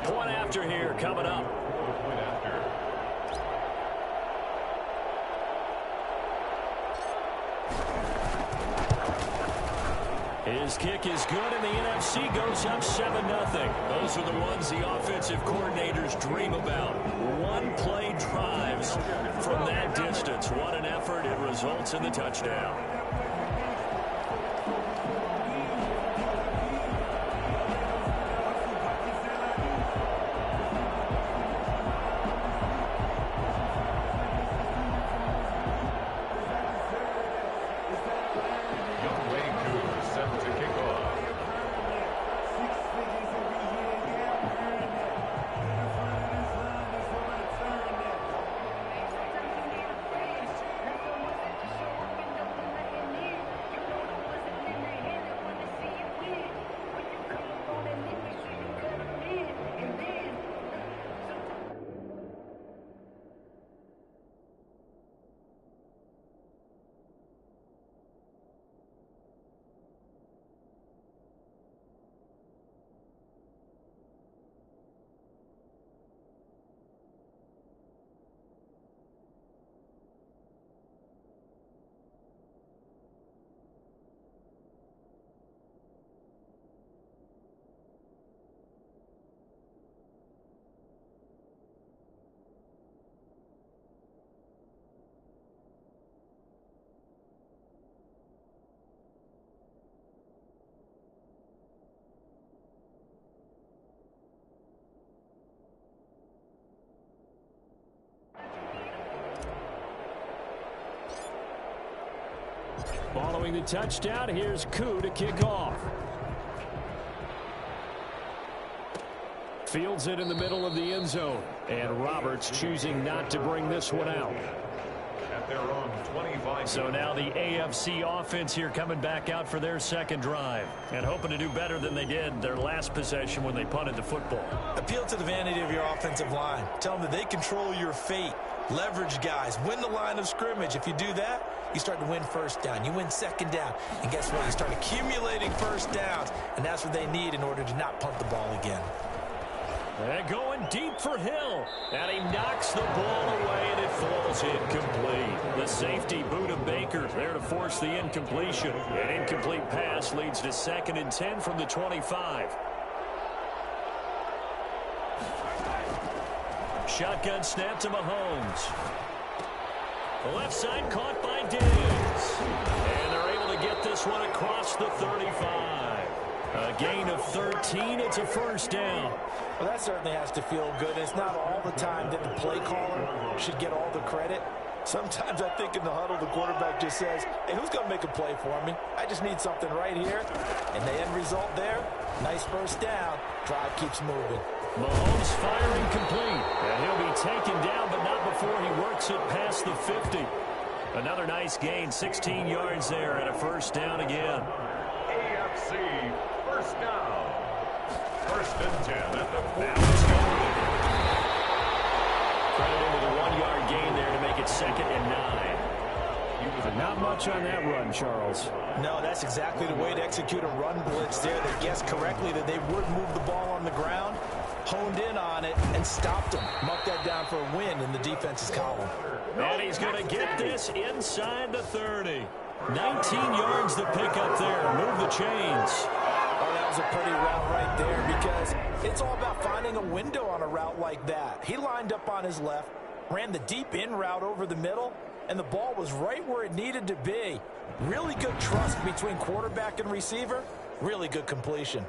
Point after here coming up. Point after. His kick is good, and the NFC goes up 7-0. Those are the ones the offensive coordinators dream about. One-play drives from that distance. What an effort. It results in the touchdown. Following the touchdown, here's Koo to kick off. Fields it in the middle of the end zone. And Roberts choosing not to bring this one out. At their own 25. So now the AFC offense here coming back out for their second drive. And hoping to do better than they did their last possession when they punted the football. Appeal to the vanity of your offensive line. Tell them that they control your fate. Leverage guys. Win the line of scrimmage. If you do that, you start to win first down. You win second down. And guess what? You start accumulating first downs. And that's what they need in order to not punt the ball again. And going deep for Hill. And he knocks the ball away, and it falls incomplete. The safety, Buda Baker, there to force the incompletion. An incomplete pass leads to 2nd and 10 from the 25. Shotgun snap to Mahomes. The left side caught by Diggs. And they're able to get this one across the 35. A gain of 13. It's a first down. Well, that certainly has to feel good. It's not all the time that the play caller should get all the credit. Sometimes I think in the huddle, the quarterback just says, hey, who's going to make a play for me? I just need something right here. And the end result there, nice first down. Drive keeps moving. Mahomes firing complete. And he'll be taken down, but not before he works it past the 50. Another nice gain, 16 yards there, and a first down again. AFC first down. 1st and 10 at the 40. Credited with a 1-yard gain there to make it 2nd and 9. Not much on that run, Charles. No, that's exactly the way to execute a run blitz there. They guessed correctly that they would move the ball on the ground, honed in on it, and stopped them. Marked that down for a win in the defense's column. And he's going to get this inside the 30. 19 yards to pick up there. Move the chains. Oh, that was a pretty route right there because it's all about finding a window on a route like that. He lined up on his left, ran the deep in route over the middle, and the ball was right where it needed to be. Really good trust between quarterback and receiver. Really good completion.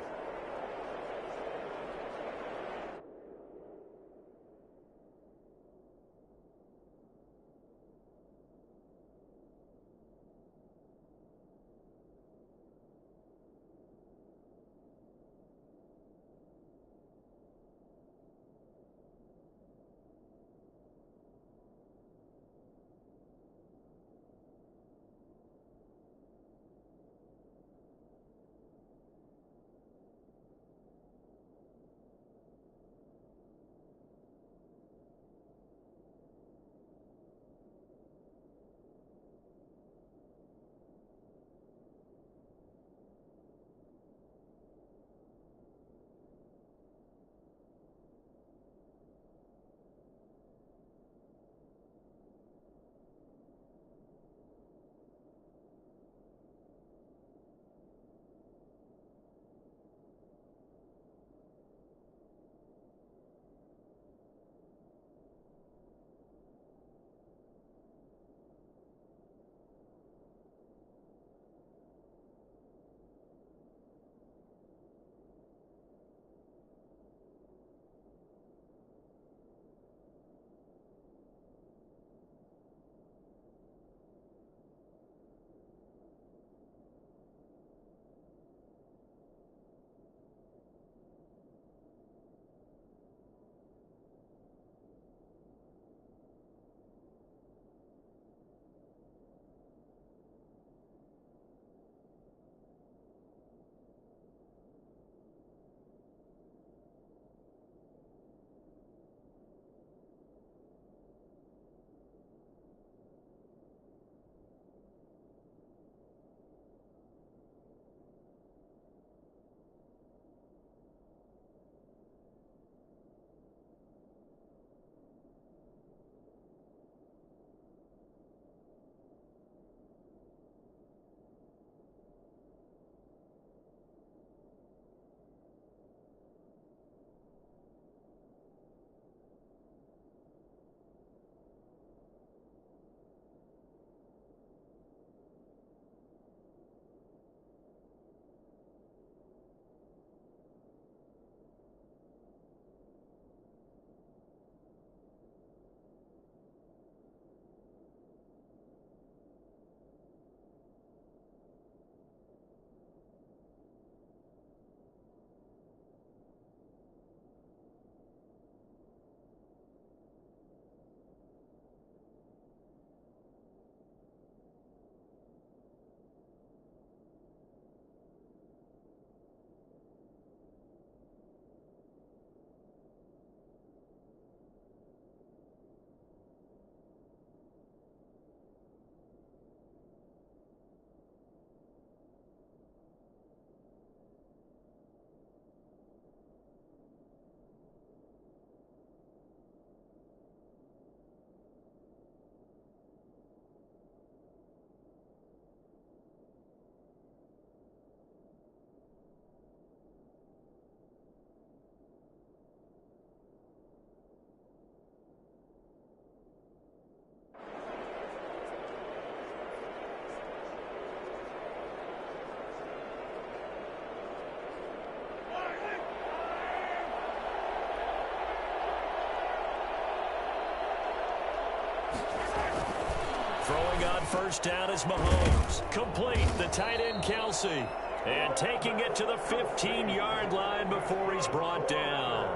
Throwing on first down is Mahomes. Complete, the tight end Kelsey. And taking it to the 15-yard line before he's brought down.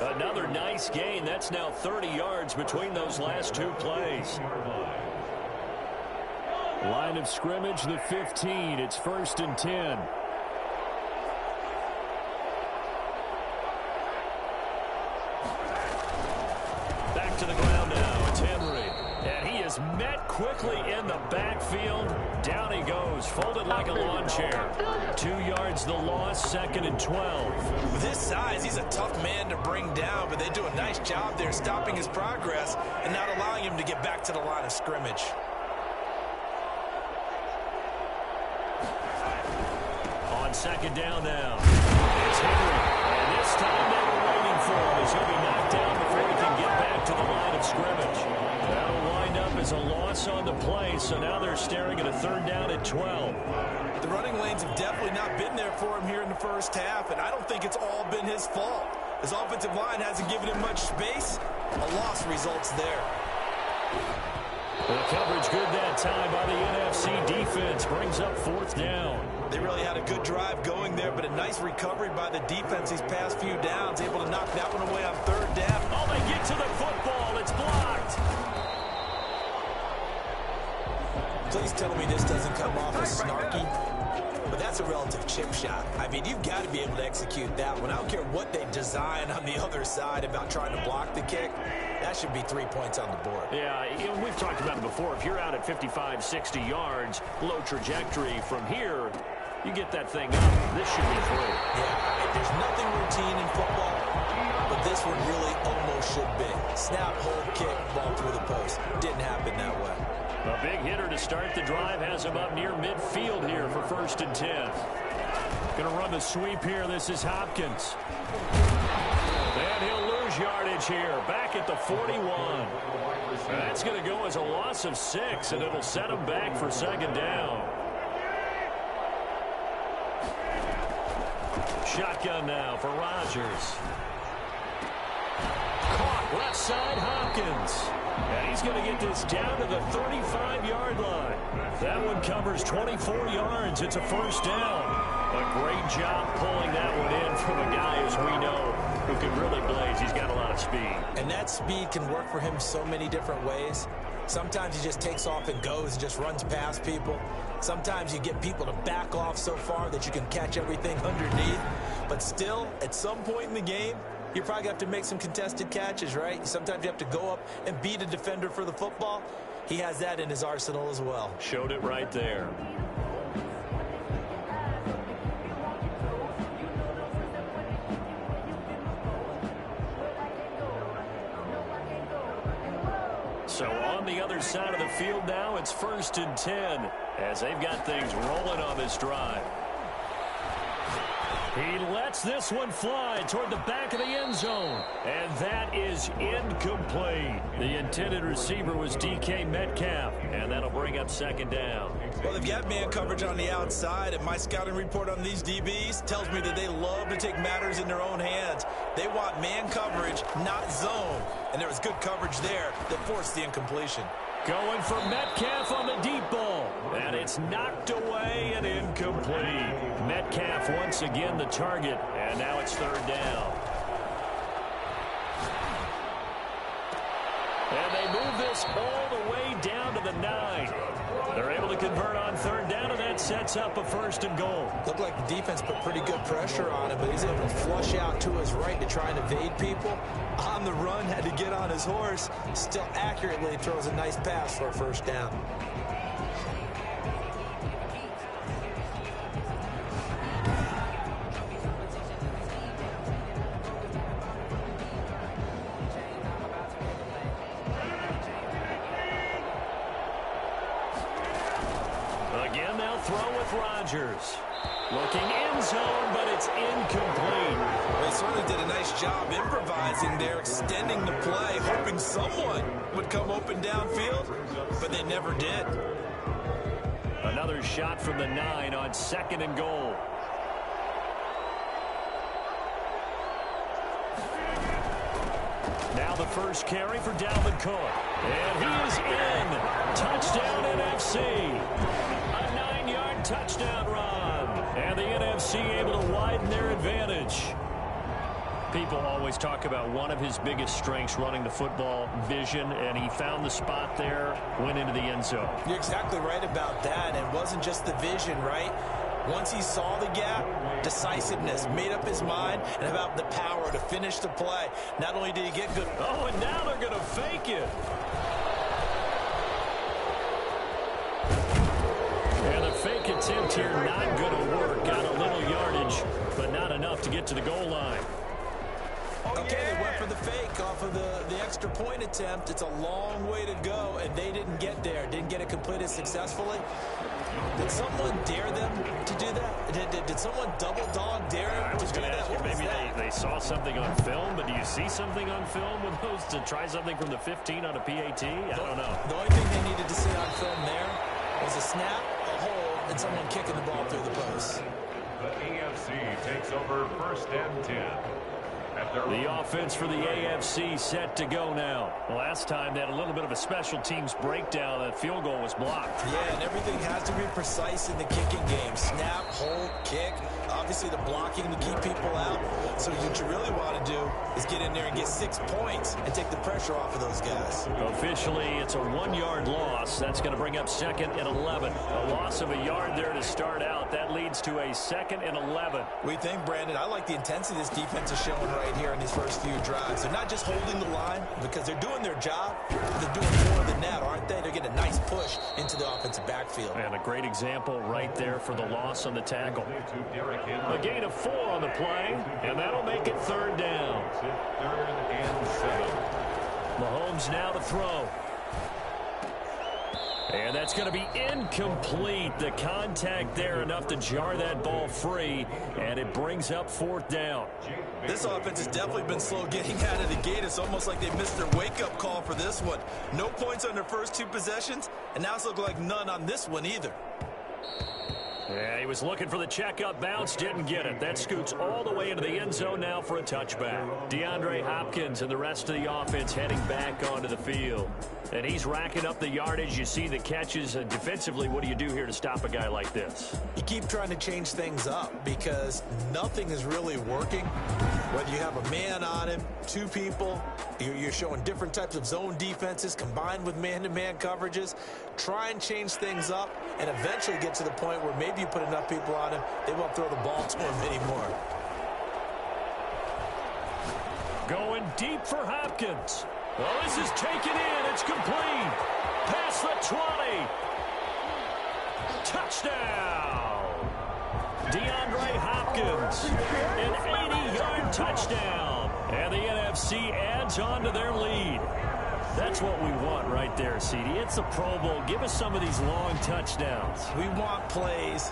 Another nice gain. That's now 30 yards between those last two plays. Line of scrimmage, the 15. It's 1st and 10. Back to the ground now. It's Henry. And he is met quickly in the backfield. Down he goes, folded like a lawn chair. 2 yards the loss, 2nd and 12. With his size, he's a tough man to bring down, but they do a nice job there stopping his progress and not allowing him to get back to the line of scrimmage. On 2nd down now, it's Henry. And this time they were waiting for him as he'll be knocked down before he can get back to the line of scrimmage. That'll wind up as a loss on the play, so now they're staring at a 3rd down at 12. The running lanes have definitely not been there for him here in the first half, and I don't think it's all been his fault. His offensive line hasn't given him much space. A loss results there. The coverage good that time by the NFC defense brings up 4th down. They really had a good drive going there, but a nice recovery by the defense these past few downs, able to knock that one away on 3rd down. Oh, they get to the football. It's blocked. Please tell me this doesn't come off as snarky, but that's a relative chip shot. I mean, you've got to be able to execute that one. I don't care what they design on the other side about trying to block the kick. That should be 3 points on the board. Yeah, we've talked about it before. If you're out at 55, 60 yards, low trajectory from here, you get that thing up. This should be 3. Yeah, there's nothing routine in football, but this one really almost should be. Snap, hold, kick, ball through the post. Didn't happen that way. A big hitter to start the drive has him up near midfield here for 1st and 10. Going to run the sweep here. This is Hopkins. And he'll lose yardage here. Back at the 41. That's going to go as a loss of 6, and it'll set him back for 2nd down. Shotgun now for Rodgers. Caught left side Hopkins. And he's going to get this down to the 35-yard line. That one covers 24 yards. It's a 1st down. A great job pulling that one in from a guy, as we know, who can really blaze. He's got a lot of speed. And that speed can work for him so many different ways. Sometimes he just takes off and goes and just runs past people. Sometimes you get people to back off so far that you can catch everything underneath. But still, at some point in the game, you probably have to make some contested catches, right? Sometimes you have to go up and beat a defender for the football. He has that in his arsenal as well. Showed it right there. So on the other side of the field now, it's 1st and 10 as they've got things rolling on this drive. He lets this one fly toward the back of the end zone. And that is incomplete. The intended receiver was DK Metcalf. And that'll bring up 2nd down. Well, they've got man coverage on the outside. And my scouting report on these DBs tells me that they love to take matters in their own hands. They want man coverage, not zone. And there was good coverage there that forced the incompletion. Going for Metcalf on the deep ball. And it's knocked away and incomplete. Metcalf once again the target. And now it's 3rd down. And they move this all the way down to the 9. They're able to convert on 3rd down, and that sets up a 1st and goal. Looked like the defense put pretty good pressure on him, but he's able to flush out to his right to try and evade people. On the run, had to get on his horse. Still accurately throws a nice pass for a 1st down. Again, they'll throw with Rodgers. Looking end zone, but it's incomplete. They certainly did a nice job improvising there, extending the play, hoping someone would come open downfield, but they never did. Another shot from the 9 on 2nd and goal. Now the first carry for Dalvin Cook. And he is in. Touchdown NFC. A 9-yard touchdown run. And the NFC able to widen their advantage. People always talk about one of his biggest strengths running the football, vision, and he found the spot there, went into the end zone. You're exactly right about that. And it wasn't just the vision, right? Once he saw the gap, decisiveness, made up his mind, and about the power to finish the play. Not only did he get good. Oh, and now they're going to fake it. And the fake attempt here not going to work. Got a little yardage, but not enough to get to the goal line. Okay, they went for the fake off of the extra point attempt. It's a long way to go, and they didn't get there. Didn't get it completed successfully. Did someone dare them to do that? Did someone double dog dare them to do that? I was going to ask you, maybe they saw something on film, but do you see something on film with those to try something from the 15 on a PAT? I don't know. The only thing they needed to see on film there was a snap, a hold, and someone kicking the ball through the post. The AFC takes over 1st and 10. The offense for the AFC set to go now. Last time they had a little bit of a special teams breakdown. That field goal was blocked. Yeah, and everything has to be precise in the kicking game. Snap, hold, kick. Obviously the blocking to keep people out. So what you really want to do is get in there and get 6 points and take the pressure off of those guys. Officially, it's a 1-yard loss. That's going to bring up 2nd and 11. A loss of a yard there to start out. That leads to a 2nd and 11. We think, Brandon, I like the intensity this defense is showing right here in these first few drives. They're not just holding the line because they're doing their job. They're doing more than that, aren't they? They're getting a nice push into the offensive backfield. And a great example right there for the loss on the tackle. A gain of 4 on the play, and that'll make it 3rd down. 3rd and 7. Mahomes now to throw. And that's going to be incomplete. The contact there enough to jar that ball free, and it brings up 4th down. This offense has definitely been slow getting out of the gate. It's almost like they missed their wake-up call for this one. No points on their first 2 possessions, and now it's looking like none on this one either. Yeah, he was looking for the checkup bounce, didn't get it. That scoots all the way into the end zone now for a touchback. DeAndre Hopkins and the rest of the offense heading back onto the field. And he's racking up the yardage. You see the catches. And defensively, what do you do here to stop a guy like this? You keep trying to change things up because nothing is really working. Whether you have a man on him, 2 people, you're showing different types of zone defenses combined with man-to-man coverages. Try and change things up and eventually get to the point where maybe you put enough people on him, they won't throw the ball to him anymore. Going deep for Hopkins. Well, this is taken in. It's complete. Past the 20. Touchdown. DeAndre Hopkins. An 80-yard touchdown. And the NFC adds on to their lead. That's what we want right there, CD. It's a Pro Bowl. Give us some of these long touchdowns. We want plays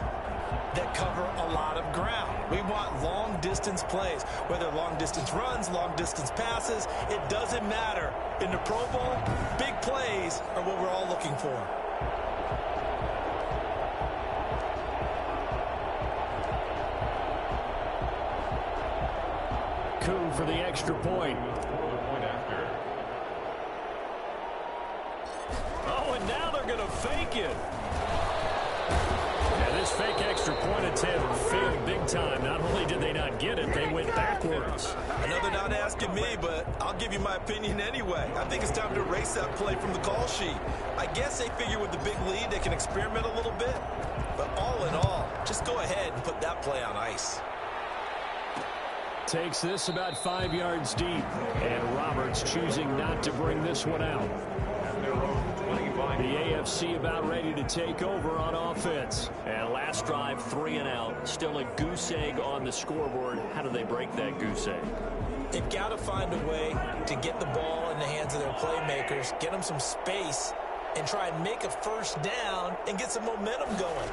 that cover a lot of ground. We want long-distance plays, whether long-distance runs, long-distance passes. It doesn't matter. In the Pro Bowl, big plays are what we're all looking for. Coup for the extra point. Oh, and now they're going to fake it. And this fake extra point attempt failed big time. Not only did they not get it, they went backwards. I know they're not asking me, but I'll give you my opinion anyway. I think it's time to erase that play from the call sheet. I guess they figure with the big lead they can experiment a little bit. But all in all, just go ahead and put that play on ice. Takes this about 5 yards deep. And Roberts choosing not to bring this one out. The AFC about ready to take over on offense. And last drive, 3 and out. Still a goose egg on the scoreboard. How do they break that goose egg? They've got to find a way to get the ball in the hands of their playmakers, get them some space, and try and make a first down and get some momentum going.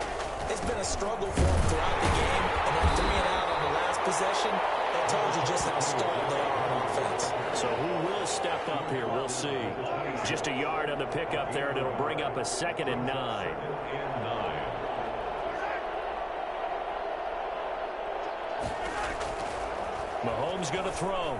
It's been a struggle for them throughout the game, and then 3 and out on the last possession, that tells you just how stalled they are on offense. So who will step up here? We'll see. Just a yard on the pickup there, and it'll bring up a 2nd and 9. Mahomes going to throw.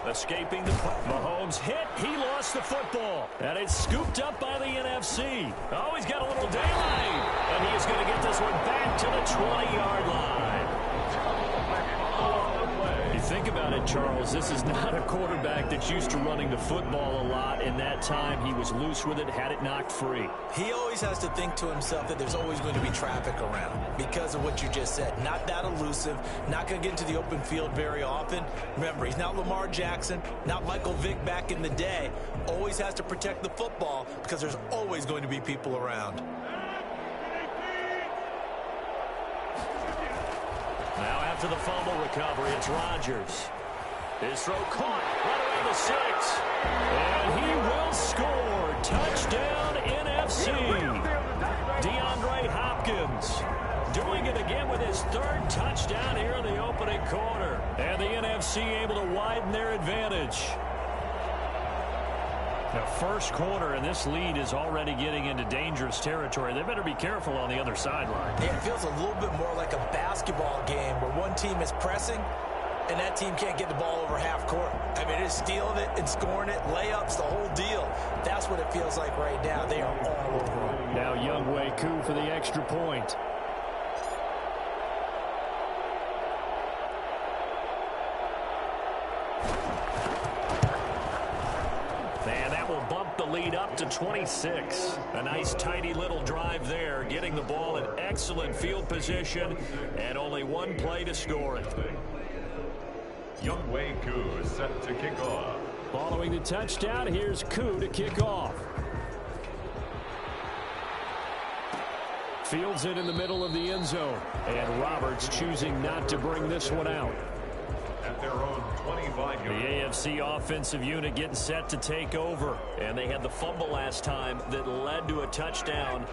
Escaping the Mahomes hit. He lost the football. And it's scooped up by the NFC. Oh, he's got a little daylight. And he is going to get this one back to the 20-yard line. You think about it, Charles, this is not a quarterback that's used to running the football a lot. In that time, he was loose with it, had it knocked free. He always has to think to himself that there's always going to be traffic around because of what you just said. Not that elusive, not going to get into the open field very often. Remember, he's not Lamar Jackson, not Michael Vick back in the day. Always has to protect the football because there's always going to be people around. Now after the fumble recovery, it's Rodgers. His throw caught right around the 6. And he will score. Touchdown NFC. DeAndre Hopkins doing it again with his 3rd touchdown here in the opening quarter. And the NFC able to widen their advantage. The first quarter, and this lead is already getting into dangerous territory. They better be careful on the other sideline. Yeah, it feels a little bit more like a basketball game where one team is pressing and that team can't get the ball over half court. I mean, it is stealing it and scoring it, layups, the whole deal. That's what it feels like right now. They are all over it. Now Younghoe Koo for the extra point. And that will bump the lead up to 26. A nice, tidy little drive there, getting the ball in excellent field position, and only one play to score it. Younghoe Koo is set to kick off. Following the touchdown, here's Koo to kick off. Fields it in the middle of the end zone. And Roberts choosing not to bring this one out. At their own 25-yard. The AFC offensive unit getting set to take over. And they had the fumble last time that led to a touchdown.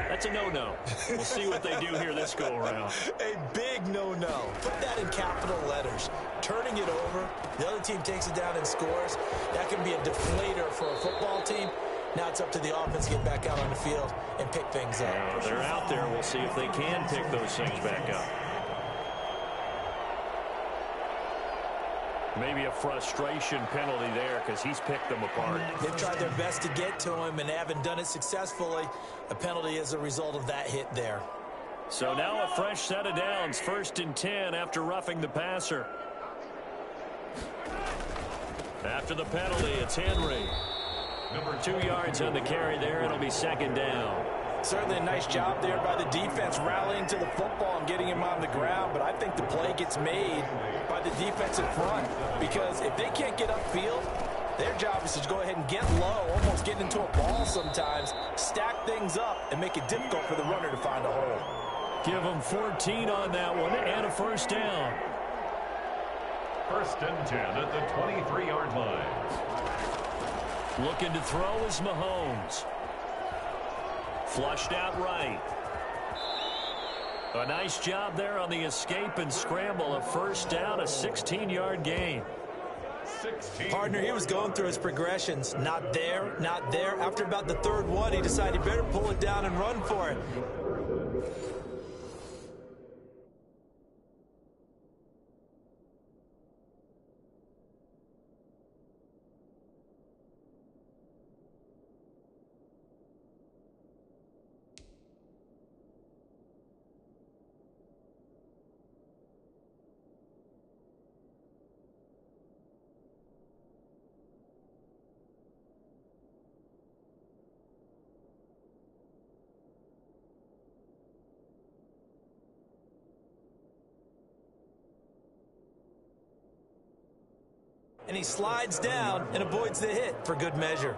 That's a no-no. We'll see what they do here this go-around. A big no-no. Put that in capital letters. Turning it over, the other team takes it down and scores. That can be a deflator for a football team. Now it's up to the offense to get back out on the field and pick things up. Yeah, they're out there. We'll see if they can pick those things back up. Maybe a frustration penalty there because he's picked them apart. They've tried their best to get to him and haven't done it successfully. A penalty is a result of that hit there. So now a fresh set of downs. 1st and 10 after roughing the passer. After the penalty, it's Henry. Number 2 yards on the carry there. It'll be 2nd down. Certainly a nice job there by the defense rallying to the football and getting him on the ground, but I think the play gets made by the defensive front because if they can't get upfield, their job is to go ahead and get low, almost get into a ball sometimes, stack things up, and make it difficult for the runner to find a hole. Give them 14 on that one and a 1st down. 1st and 10 at the 23-yard line. Looking to throw is Mahomes. Flushed out right. A nice job there on the escape and scramble. A 1st down, a 16-yard gain. Partner, he was going through his progressions. Not there, not there. After about the 3rd one, he decided he better pull it down and run for it. And he slides down and avoids the hit for good measure.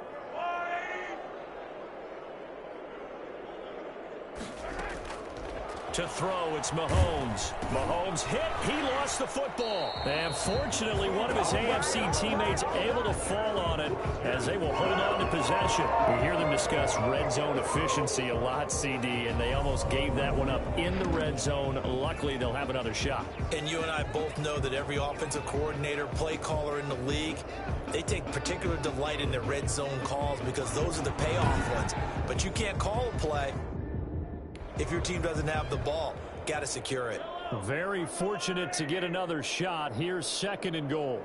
To throw, it's Mahomes. Mahomes hit. He lost the football. And fortunately, one of his AFC teammates able to fall on it as they will hold on to possession. We hear them discuss red zone efficiency a lot, CD, and they almost gave that one up in the red zone. Luckily, they'll have another shot. And you and I both know that every offensive coordinator, play caller in the league, they take particular delight in their red zone calls because those are the payoff ones. But you can't call a play if your team doesn't have the ball. Got to secure it. Very fortunate to get another shot. Here's 2nd and goal.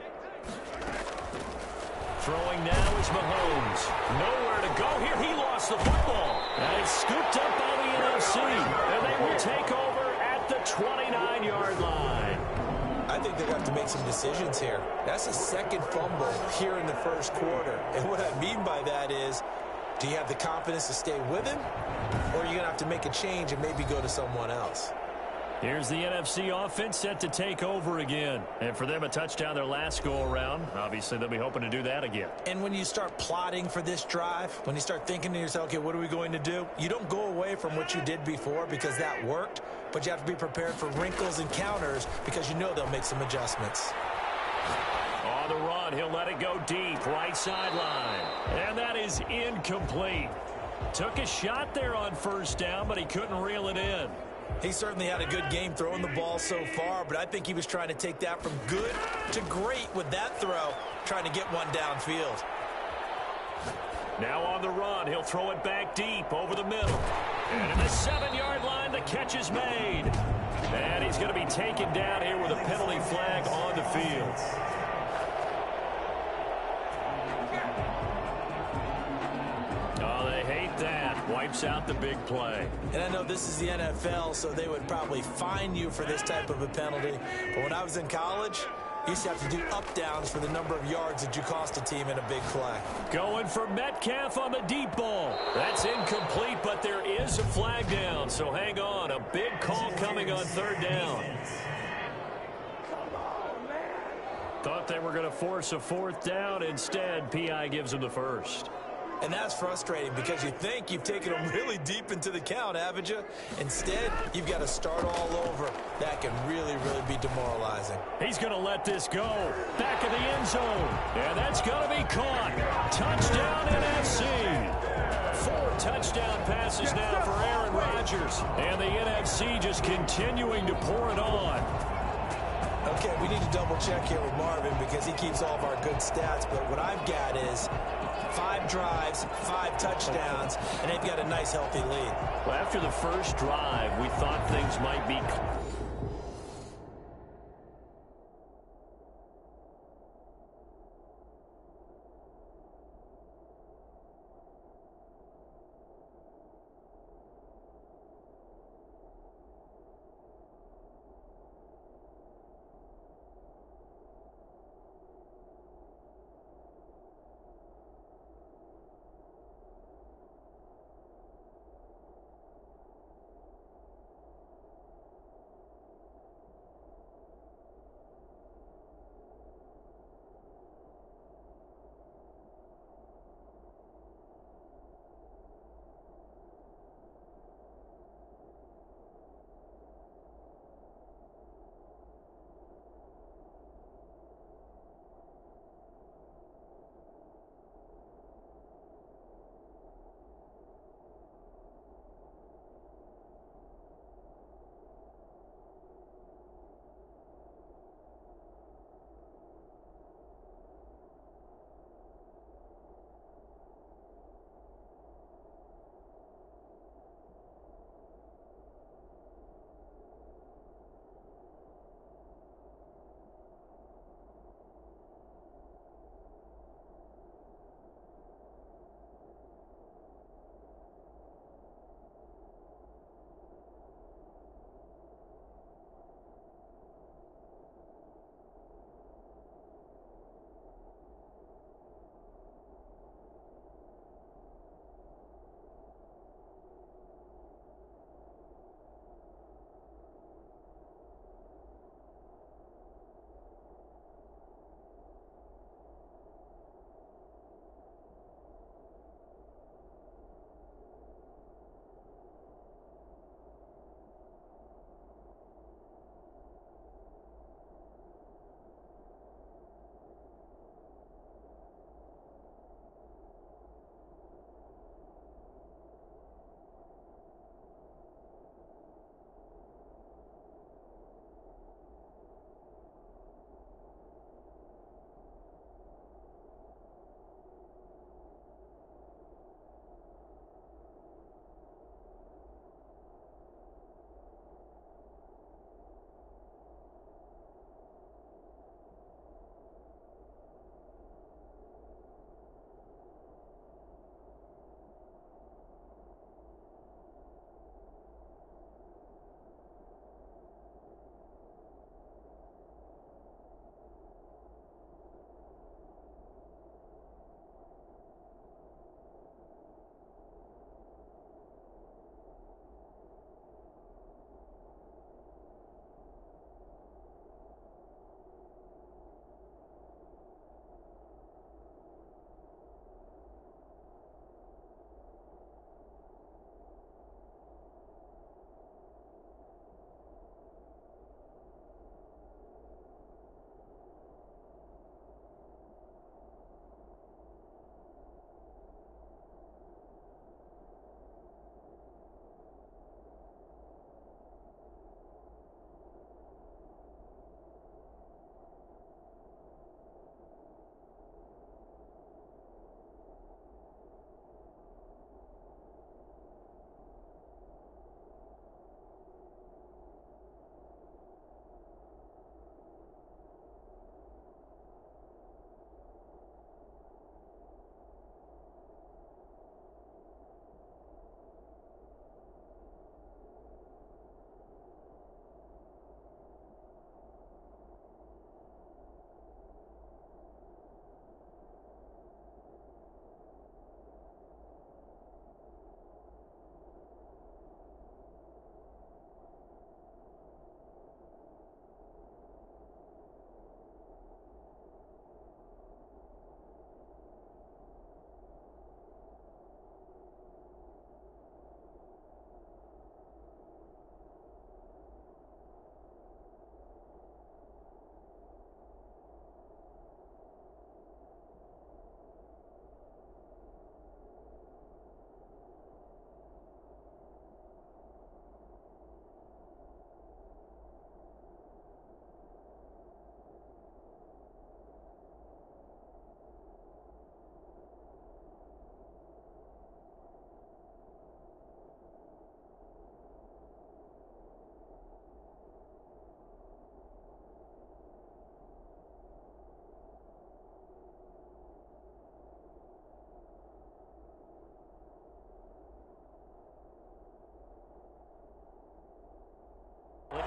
Throwing now is Mahomes. Nowhere to go here. He lost the football. And it's scooped up by the NFC. And they will take over at the 29-yard line. I think they're going to have to make some decisions here. That's a second fumble here in the first quarter. And what I mean by that is, do you have the confidence to stay with him? Or are you going to have to make a change and maybe go to someone else? Here's the NFC offense set to take over again. And for them, a touchdown their last go-around. Obviously, they'll be hoping to do that again. And when you start plotting for this drive, when you start thinking to yourself, okay, what are we going to do? You don't go away from what you did before because that worked, but you have to be prepared for wrinkles and counters because you know they'll make some adjustments. On the run, he'll let it go deep, right sideline. And that is incomplete. Took a shot there on first down, but he couldn't reel it in. He certainly had a good game throwing the ball so far, but I think he was trying to take that from good to great with that throw, trying to get one downfield. Now on the run, he'll throw it back deep over the middle. And at the 7-yard line, the catch is made. And he's going to be taken down here with a penalty flag on the field. Oh, they hate that. Wipes out the big play. And I know this is the NFL, so they would probably fine you for this type of a penalty. But when I was in college, you used to have to do up-downs for the number of yards that you cost a team in a big play. Going for Metcalf on the deep ball. That's incomplete, but there is a flag down, so hang on. A big call coming on third down. Thought they were going to force a fourth down. Instead, P.I. gives them the first. And that's frustrating because you think you've taken them really deep into the count, haven't you? Instead, you've got to start all over. That can really, really be demoralizing. He's going to let this go. Back of the end zone. And that's going to be caught. Touchdown, NFC. 4 touchdown passes now for Aaron Rodgers. And the NFC just continuing to pour it on. Okay, we need to double check here with Marvin because he keeps all of our good stats. But what I've got is 5 drives, 5 touchdowns, and they've got a nice, healthy lead. Well, after the first drive, we thought things might be...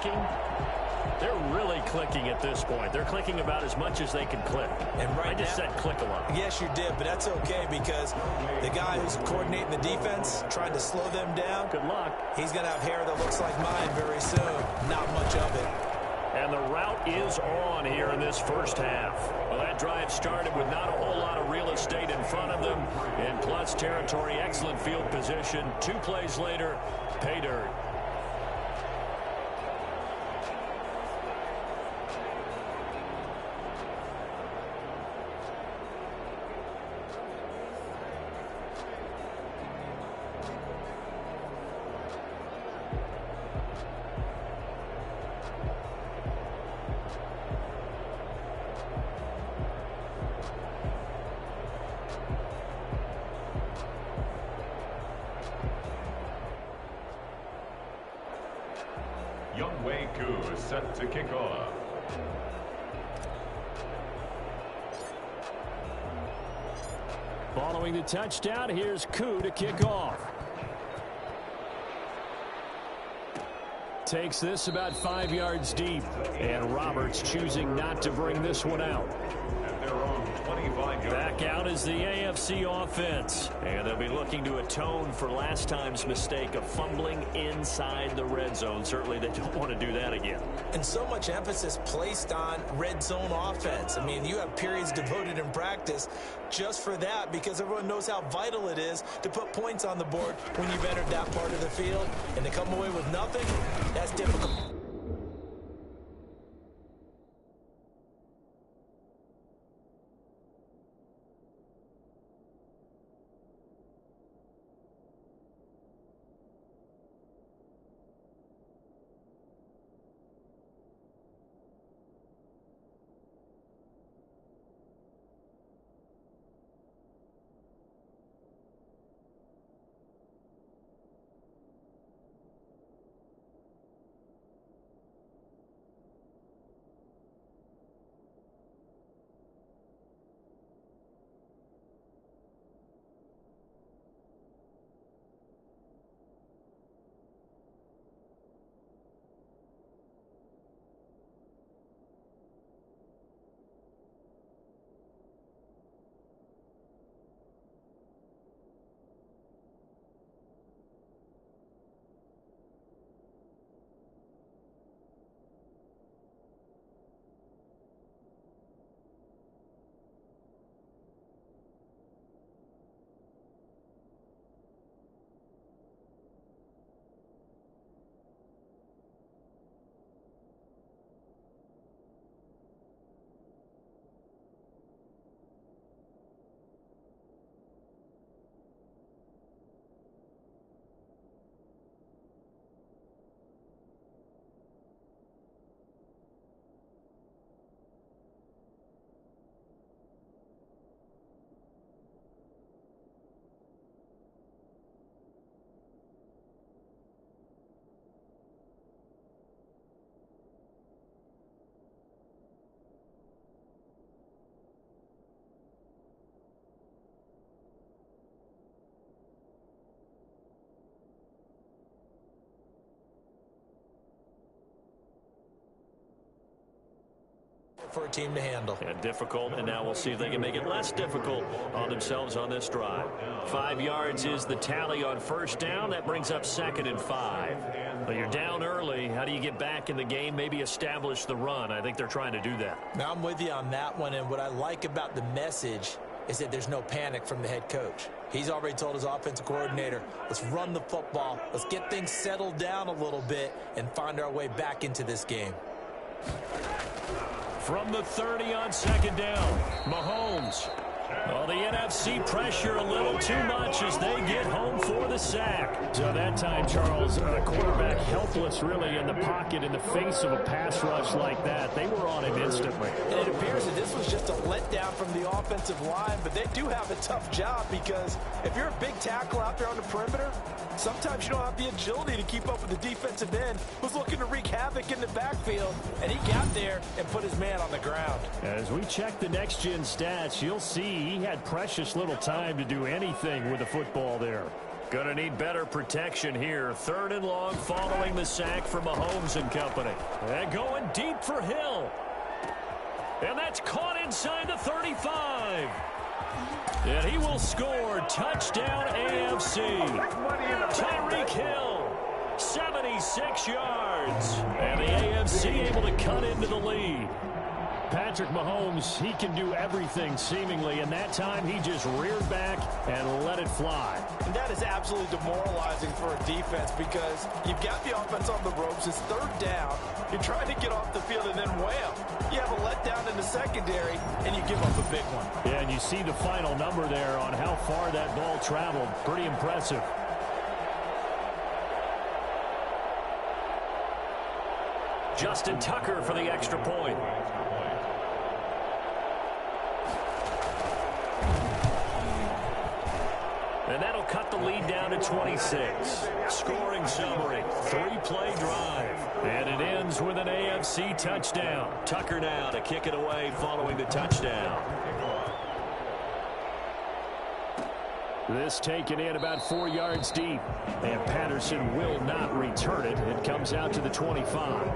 clicking. They're really clicking at this point. They're clicking about as much as they can click. And I just said click a lot. Yes, you did, but that's okay because the guy who's coordinating the defense, trying to slow them down, good luck. He's going to have hair that looks like mine very soon. Not much of it. And the route is on here in this first half. Well, that drive started with not a whole lot of real estate in front of them. In plus territory, excellent field position. 2 plays later, pay dirt. Is set to kick off. Following the touchdown, here's Koo to kick off. Takes this about 5 yards deep. And Roberts choosing not to bring this one out. At their own 25 yards. Back out is the AFC offense. And they'll be looking to atone for last time's mistake of fumbling inside the red zone. Certainly they don't want to do that again. And so much emphasis placed on red zone offense. I mean, you have periods devoted in practice just for that because everyone knows how vital it is to put points on the board when you've entered that part of the field. And to come away with nothing, that's difficult. For a team to handle. And difficult, and now we'll see if they can make it less difficult on themselves on this drive. 5 yards is the tally on first down. That brings up 2nd and 5. But you're down early. How do you get back in the game? Maybe establish the run. I think they're trying to do that. Now I'm with you on that one, and what I like about the message is that there's no panic from the head coach. He's already told his offensive coordinator, let's run the football, let's get things settled down a little bit and find our way back into this game. From the 30 on 2nd down, Mahomes. Well, the NFC pressure a little too much as they get home for the sack. So that time, Charles, the quarterback helpless really in the pocket in the face of a pass rush like that. They were on him instantly. And it appears that this was just a letdown from the offensive line, but they do have a tough job because if you're a big tackle out there on the perimeter, sometimes you don't have the agility to keep up with the defensive end who's looking to wreak havoc in the backfield, and he got there and put his man on the ground. As we check the next-gen stats, you'll see he had precious little time to do anything with the football there. Going to need better protection here. 3rd and long following the sack from Mahomes and company. And going deep for Hill. And that's caught inside the 35. And he will score. Touchdown AFC. Tyreek Hill, 76 yards. And the AFC able to cut into the lead. Patrick Mahomes, he can do everything seemingly, and that time he just reared back and let it fly. And that is absolutely demoralizing for a defense because you've got the offense on the ropes. It's 3rd down. You're trying to get off the field and then wham. You have a letdown in the secondary, and you give up a big one. Yeah, and you see the final number there on how far that ball traveled. Pretty impressive. Justin Tucker for the extra point. And that'll cut the lead down to 26. Scoring summary, 3-play drive. And it ends with an AFC touchdown. Tucker now to kick it away following the touchdown. This taken in about 4 yards deep. And Patterson will not return it. It comes out to the 25.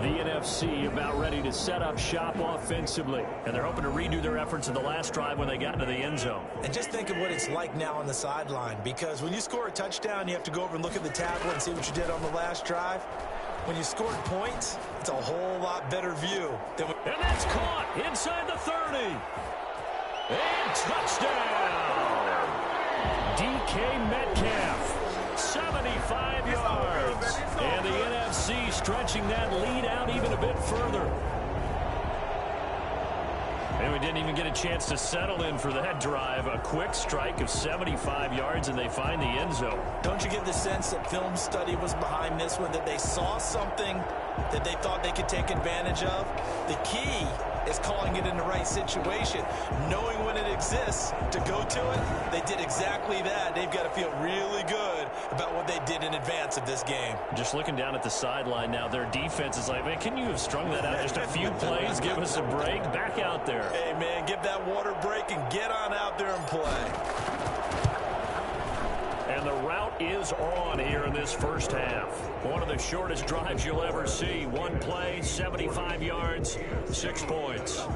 The NFC about ready to set up shop offensively. And they're hoping to redo their efforts in the last drive when they got into the end zone. And just think of what it's like now on the sideline. Because when you score a touchdown, you have to go over and look at the tablet and see what you did on the last drive. When you scored points, it's a whole lot better view. And that's caught inside the 30. And touchdown. DK Metcalf. 75 yards. And the NFC stretching that lead out even a bit further. And we didn't even get a chance to settle in for that drive. A quick strike of 75 yards, and they find the end zone. Don't you get the sense that film study was behind this one, that they saw something that they thought they could take advantage of? The key is calling it in the right situation, knowing when it exists to go to it. They did exactly that. They've got to feel really good about what they did in advance of this game. Just looking down at the sideline now, their defense is like, man, can you have strung that out just a few plays? Give us a break. Back out there. Hey, man, give that water break and get on out there and play. And the route is on here in this first half. One of the shortest drives you'll ever see. One play, 75 yards, 6 points.